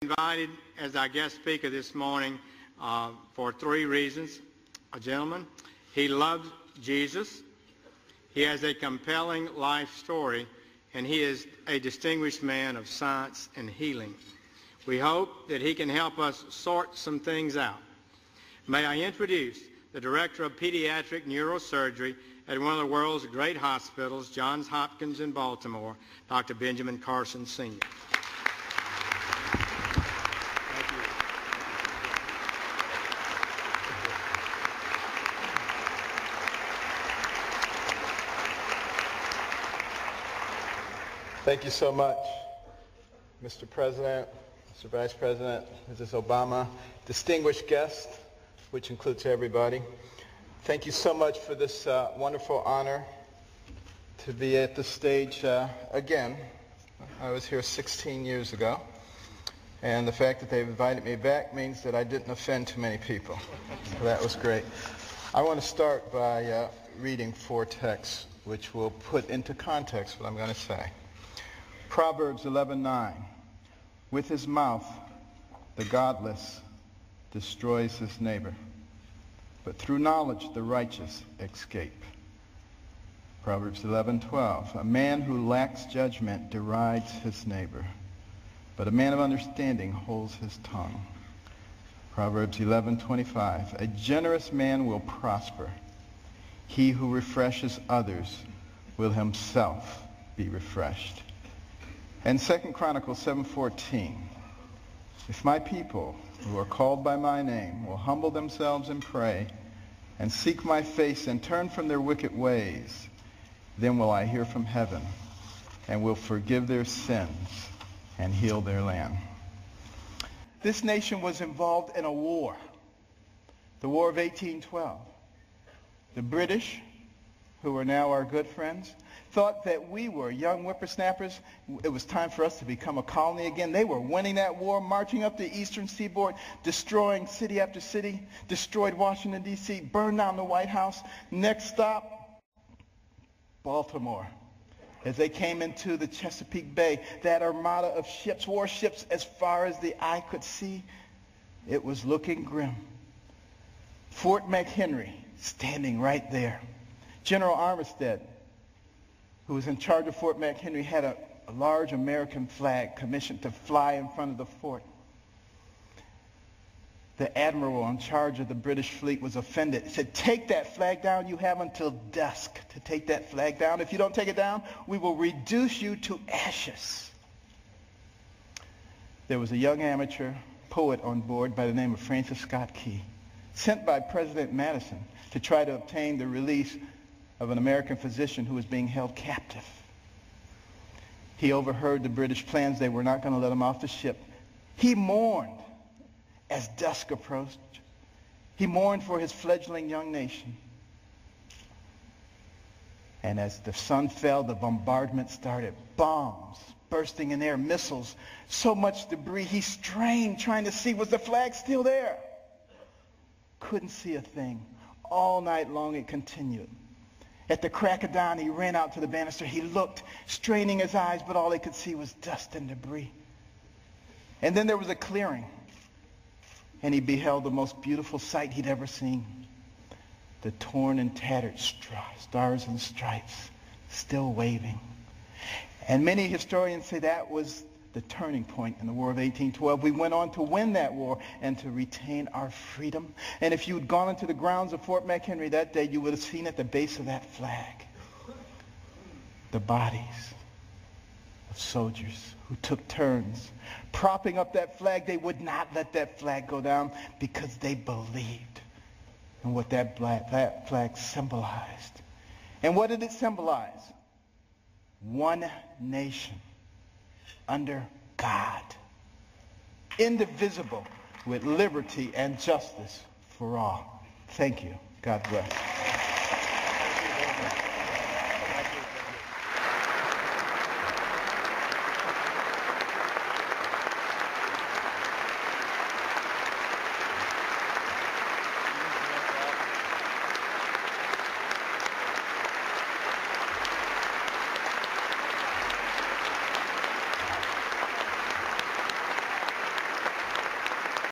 Invited as our guest speaker this morning for three reasons. A gentleman, he loves Jesus, he has a compelling life story, and he is a distinguished man of science and healing. We hope that he can help us sort some things out. May I introduce the Director of Pediatric Neurosurgery at one of the world's great hospitals, Johns Hopkins in Baltimore, Dr. Benjamin Carson, Sr. Thank you so much, Mr. President, Mr. Vice President, Mrs. Obama, distinguished guests, which includes everybody. Thank you so much for this wonderful honor to be at the stage again. I was here 16 years ago, and the fact that they've invited me back means that I didn't offend too many people. So that was great. I want to start by reading four texts which will put into context what I'm going to say. Proverbs 11:9, with his mouth the godless destroys his neighbor, but through knowledge the righteous escape. Proverbs 11:12, a man who lacks judgment derides his neighbor, but a man of understanding holds his tongue. Proverbs 11:25, a generous man will prosper. He who refreshes others will himself be refreshed. And 2 Chronicles 7:14, if my people who are called by my name will humble themselves and pray and seek my face and turn from their wicked ways, then will I hear from heaven and will forgive their sins and heal their land. This nation was involved in a war, the War of 1812. The British, who are now our good friends, thought that we were young whippersnappers. It was time for us to become a colony again. They were winning that war, marching up the eastern seaboard, destroying city after city, destroyed Washington, D.C., burned down the White House. Next stop, Baltimore. As they came into the Chesapeake Bay, that armada of ships, warships, as far as the eye could see, it was looking grim. Fort McHenry standing right there. General Armistead, who was in charge of Fort McHenry, had a large American flag commissioned to fly in front of the fort. The admiral in charge of the British fleet was offended. He said, take that flag down. You have until dusk to take that flag down. If you don't take it down, we will reduce you to ashes. There was a young amateur poet on board by the name of Francis Scott Key, sent by President Madison to try to obtain the release of an American physician who was being held captive. He overheard the British plans. They were not going to let him off the ship. He mourned as dusk approached. He mourned for his fledgling young nation. And as the sun fell, the bombardment started. Bombs bursting in air, missiles, so much debris. He strained trying to see, was the flag still there? Couldn't see a thing. All night long it continued. At the crack of dawn, he ran out to the banister. He looked, straining his eyes, but all he could see was dust and debris. And then there was a clearing, and he beheld the most beautiful sight he'd ever seen. The torn and tattered stars and stripes still waving. And many historians say that was the turning point in the War of 1812. We went on to win that war and to retain our freedom. And if you had gone into the grounds of Fort McHenry that day, you would have seen at the base of that flag the bodies of soldiers who took turns propping up that flag. They would not let that flag go down because they believed in what that flag symbolized. And what did it symbolize? One nation under God, indivisible, with liberty and justice for all. Thank you. God bless.